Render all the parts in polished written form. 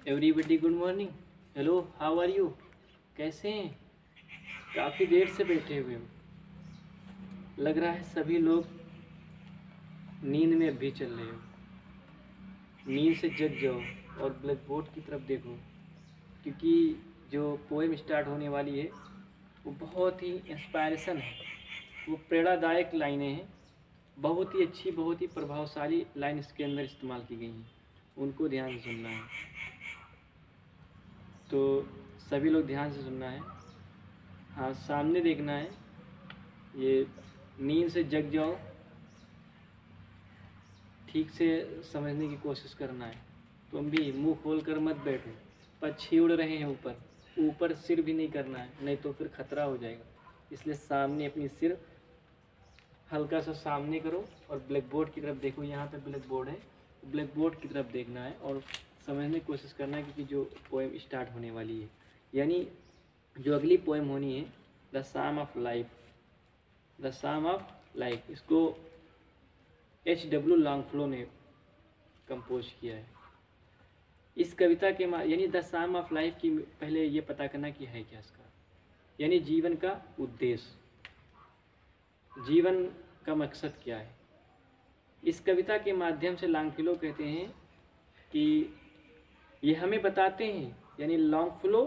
Everybody good morning. Hello, how are you? कैसे हैं? काफ़ी देर से बैठे हुए हो। लग रहा है सभी लोग नींद में अभी चल रहे हो। नींद से जग जाओ और ब्लैक बोर्ड की तरफ देखो, क्योंकि जो पोएम स्टार्ट होने वाली है वो बहुत ही इंस्पायरेशन है। वो प्रेरणादायक लाइनें हैं। बहुत ही अच्छी, बहुत ही प्रभावशाली लाइन इसके अंदर इस्तेमाल की गई हैं। उनको ध्यान से सुनना है। तो सभी लोग ध्यान से सुनना है। हाँ, सामने देखना है। ये नींद से जग जाओ, ठीक से समझने की कोशिश करना है। तुम भी मुंह खोल कर मत बैठो। पक्षी उड़ रहे हैं ऊपर, ऊपर सिर भी नहीं करना है, नहीं तो फिर खतरा हो जाएगा। इसलिए सामने अपनी सिर हल्का सा सामने करो और ब्लैक बोर्ड की तरफ देखो। यहाँ पे ब्लैक बोर्ड है, ब्लैक बोर्ड की तरफ देखना है और समझने की कोशिश करना है, क्योंकि जो पोएम स्टार्ट होने वाली है, यानी जो अगली पोएम होनी है, the psalm of life. The psalm of life, इसको H.W. लॉन्गफ्लो ने कंपोज किया है। इस कविता के यानी द साम ऑफ लाइफ की पहले ये पता करना कि है क्या इसका, यानी जीवन का उद्देश्य, जीवन का मकसद क्या है। इस कविता के माध्यम से लॉन्गफ्लो कहते हैं कि ये हमें बताते हैं, यानी Longfellow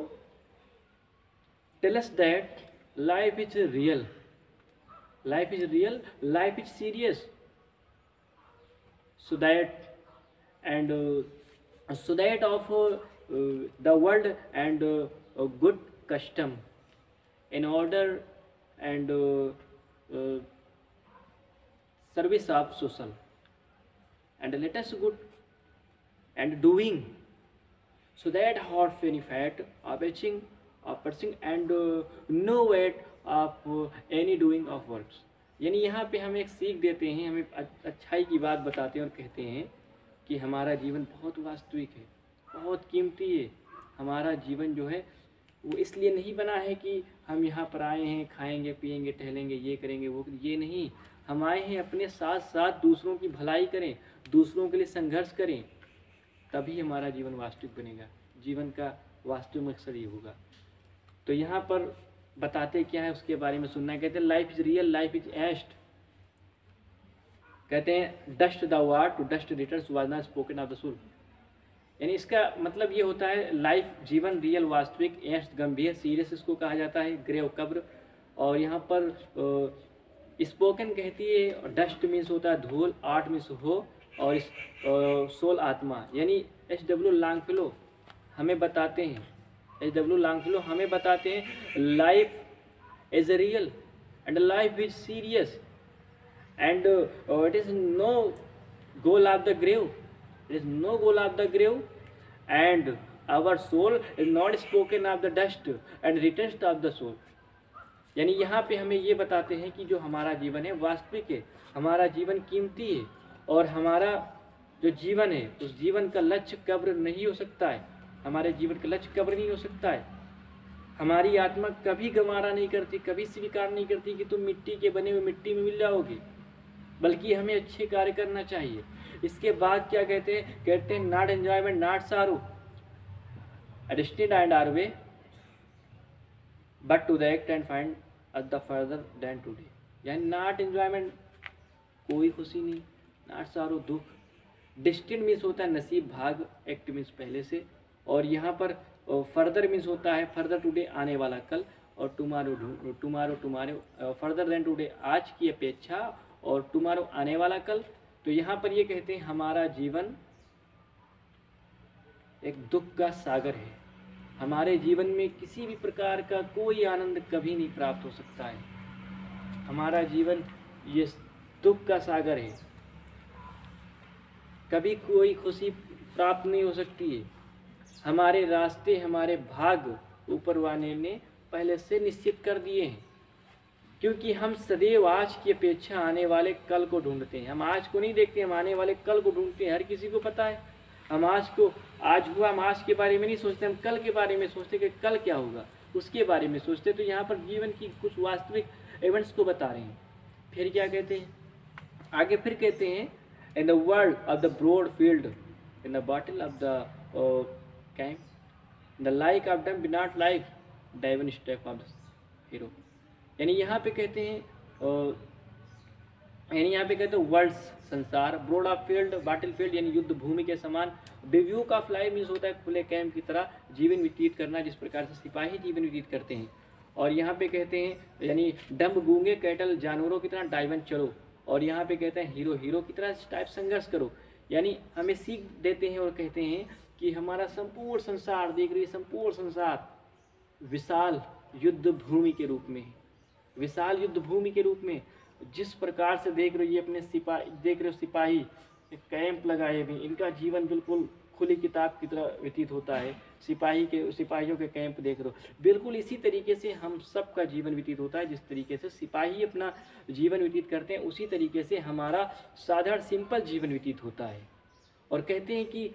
tell us that life is real, life is real, life is serious, so that of the world and a good custom in order and uh, service of social and let us good and doing, so that hot benefit of achieving of pursuing and no weight of any doing of works। यानी यहाँ पे हम एक सीख देते हैं, हमें अच्छाई की बात बताते हैं और कहते हैं कि हमारा जीवन बहुत वास्तविक है, बहुत कीमती है। हमारा जीवन जो है वो इसलिए नहीं बना है कि हम यहाँ पर आए हैं, खाएंगे पिएंगे टहलेंगे ये करेंगे वो, ये नहीं। हम आए हैं अपने साथ साथ दूसरों की भलाई करें, दूसरों के लिए संघर्ष करें, तभी हमारा जीवन वास्तविक बनेगा। जीवन का वास्तविक मकसद ये होगा। तो यहाँ पर बताते क्या है उसके बारे में सुनना है। कहते हैं life is real, life is earnest. कहते हैं dust the war to dust returns was not spoken of the soul. यानी इसका मतलब ये होता है लाइफ जीवन रियल वास्तविक, एस्ट गंभीर, सीरियस इसको कहा जाता है, ग्रेव कब्र। और यहाँ पर स्पोकन कहती है, और डस्ट मीन्स होता है धूल, आर्ट मीन्स हो, और सोल आत्मा। यानी H.W. लॉन्गफ्लो हमें बताते हैं, H.W. लॉन्गफ्लो हमें बताते हैं life is real and life is serious and it is no goal of the grave, it is no goal of the grave and our soul is not spoken of the dust and returns of the soul. यानी यहाँ पे हमें ये बताते हैं कि जो हमारा जीवन है वास्तविक है, हमारा जीवन कीमती है, और हमारा जो जीवन है उस जीवन का लक्ष्य कब्र नहीं हो सकता है। हमारे जीवन का लक्ष्य कब्र नहीं हो सकता है। हमारी आत्मा कभी गवारा नहीं करती, कभी स्वीकार नहीं करती कि तुम मिट्टी के बने हुए मिट्टी में मिल जाओगे, बल्कि हमें अच्छे कार्य करना चाहिए। इसके बाद क्या कहते हैं not enjoyment not sorrow destiny and are way but to the act and find the further than today. यानी नॉट एंजॉयमेंट कोई खुशी नहीं, नॉट सारो दुख, डेस्टिन मीन्स होता है नसीब भाग, एक्ट मीन्स पहले से, और यहाँ पर फर्दर मीन्स होता है फर्दर टुडे आने वाला कल, और टुमारो फर्दर देन टुडे आज की अपेक्षा, और टुमारो आने वाला कल। तो यहाँ पर ये कहते हैं हमारा जीवन एक दुख का सागर है। हमारे जीवन में किसी भी प्रकार का कोई आनंद कभी नहीं प्राप्त हो सकता है। हमारा जीवन ये दुख का सागर है, कभी कोई खुशी प्राप्त नहीं हो सकती है। हमारे रास्ते, हमारे भाग ऊपर वाले ने पहले से निश्चित कर दिए हैं, क्योंकि हम सदैव आज की अपेक्षा आने वाले कल को ढूंढते हैं। हम आज को नहीं देखते, हम आने वाले कल को ढूंढते हैं। हर किसी को पता है हम आज को, आज हुआ, हम आज के बारे में नहीं सोचते, हम कल के बारे में सोचते कि कल क्या होगा, उसके बारे में सोचते। तो यहाँ पर जीवन की कुछ वास्तविक इवेंट्स को बता रहे हैं। फिर क्या कहते हैं आगे, फिर कहते हैं in the world of the broad field in the battle of the camp the like of dumb be not like driven step of the hero. यानी यहाँ पे कहते हैं वर्ल्ड्स संसार, broad of field battle field यानी युद्ध भूमि के समान, बिव्यूक ऑफ लाइफ मीन्स होता है खुले कैंप की तरह जीवन व्यतीत करना, जिस प्रकार से सिपाही जीवन व्यतीत करते हैं। और यहाँ पे कहते हैं यानी डम्ब गूंगे कैटल जानवरों की तरह डाइवन चलो, और यहाँ पे कहते हैं हीरो की तरह टाइप संघर्ष करो। यानी हमें सीख देते हैं और कहते हैं कि हमारा संपूर्ण संसार देख रही, संपूर्ण संसार विशाल युद्ध भूमि के रूप में, विशाल युद्ध भूमि के रूप में जिस प्रकार से देख रही है अपने सिपाही कैंप लगाए हुए, इनका जीवन बिल्कुल खुली किताब की तरह व्यतीत होता है। सिपाहियों के कैंप देख रहे हो, बिल्कुल इसी तरीके से हम सब का जीवन व्यतीत होता है। जिस तरीके से सिपाही अपना जीवन व्यतीत करते हैं उसी तरीके से हमारा साधारण सिंपल जीवन व्यतीत होता है। और कहते हैं कि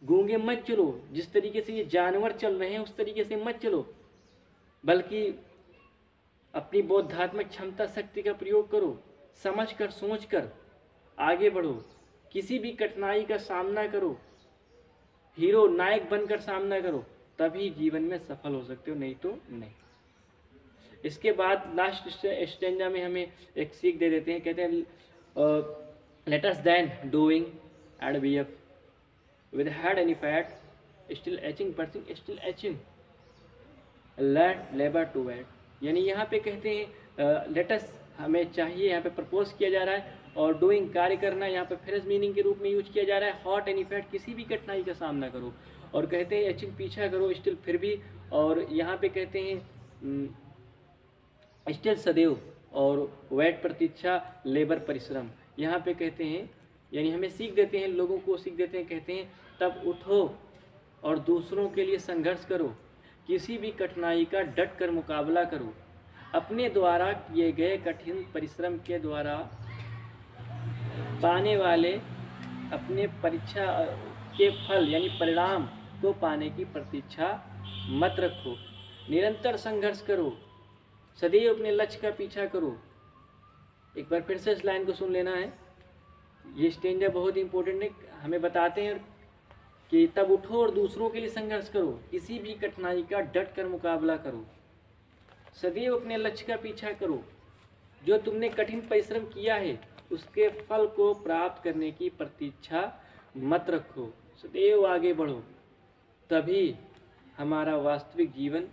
गूंगे मत चलो, जिस तरीके से ये जानवर चल रहे हैं उस तरीके से मत चलो, बल्कि अपनी बौद्धात्मक क्षमता शक्ति का प्रयोग करो, समझ कर सोच कर आगे बढ़ो, किसी भी कठिनाई का सामना करो, हीरो नायक बनकर सामना करो, तभी जीवन में सफल हो सकते हो, नहीं तो नहीं। इसके बाद लास्ट स्टेंजा में हमें एक सीख दे देते हैं, कहते हैं let us then doing and be up with had any fat still achieving pursuing still achieving learn labour to wait. यानी यहाँ पे कहते हैं लेटस हमें चाहिए, यहाँ पे प्रपोज किया जा रहा है, और डूइंग कार्य करना यहाँ पे फ्रेज मीनिंग के रूप में यूज किया जा रहा है। हॉट एनी फैट किसी भी कठिनाई का सामना करो, और कहते हैं एचिंग पीछा करो, स्टिल फिर भी, और यहाँ पे कहते हैं स्टिल सदैव, और वेट प्रतीक्षा, लेबर परिश्रम। यहाँ पे कहते हैं यानी हमें सीख देते हैं, लोगों को सीख देते हैं, कहते हैं तब उठो और दूसरों के लिए संघर्ष करो, किसी भी कठिनाई का डट कर मुकाबला करो, अपने द्वारा किए गए कठिन परिश्रम के द्वारा पाने वाले अपने परीक्षा के फल यानी परिणाम को पाने की प्रतीक्षा मत रखो, निरंतर संघर्ष करो, सदैव अपने लक्ष्य का पीछा करो। एक बार फिर से इस लाइन को सुन लेना है, ये स्टेंजा बहुत इंपॉर्टेंट है। हमें बताते हैं कि तब उठो और दूसरों के लिए संघर्ष करो, किसी भी कठिनाई का डट कर मुकाबला करो, सदैव अपने लक्ष्य का पीछा करो, जो तुमने कठिन परिश्रम किया है उसके फल को प्राप्त करने की प्रतीक्षा मत रखो, सदैव आगे बढ़ो, तभी हमारा वास्तविक जीवन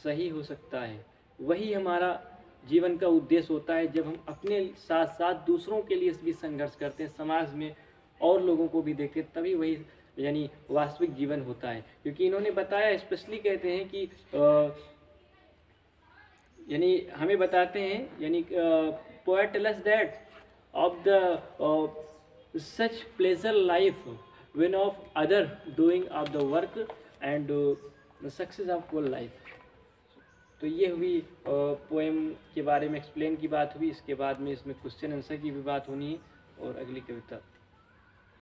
सही हो सकता है। वही हमारा जीवन का उद्देश्य होता है, जब हम अपने साथ साथ दूसरों के लिए भी संघर्ष करते हैं, समाज में और लोगों को भी देखते हैं, तभी वही यानी वास्तविक जीवन होता है। क्योंकि इन्होंने बताया, स्पेशली कहते हैं कि यानी हमें बताते हैं, यानी poet tell us that of the such pleasure life when of other doing of the work and the success of full life. तो ये हुई पोएम के बारे में एक्सप्लेन की बात हुई। इसके बाद में इसमें क्वेश्चन आंसर की भी बात होनी है और अगली कविता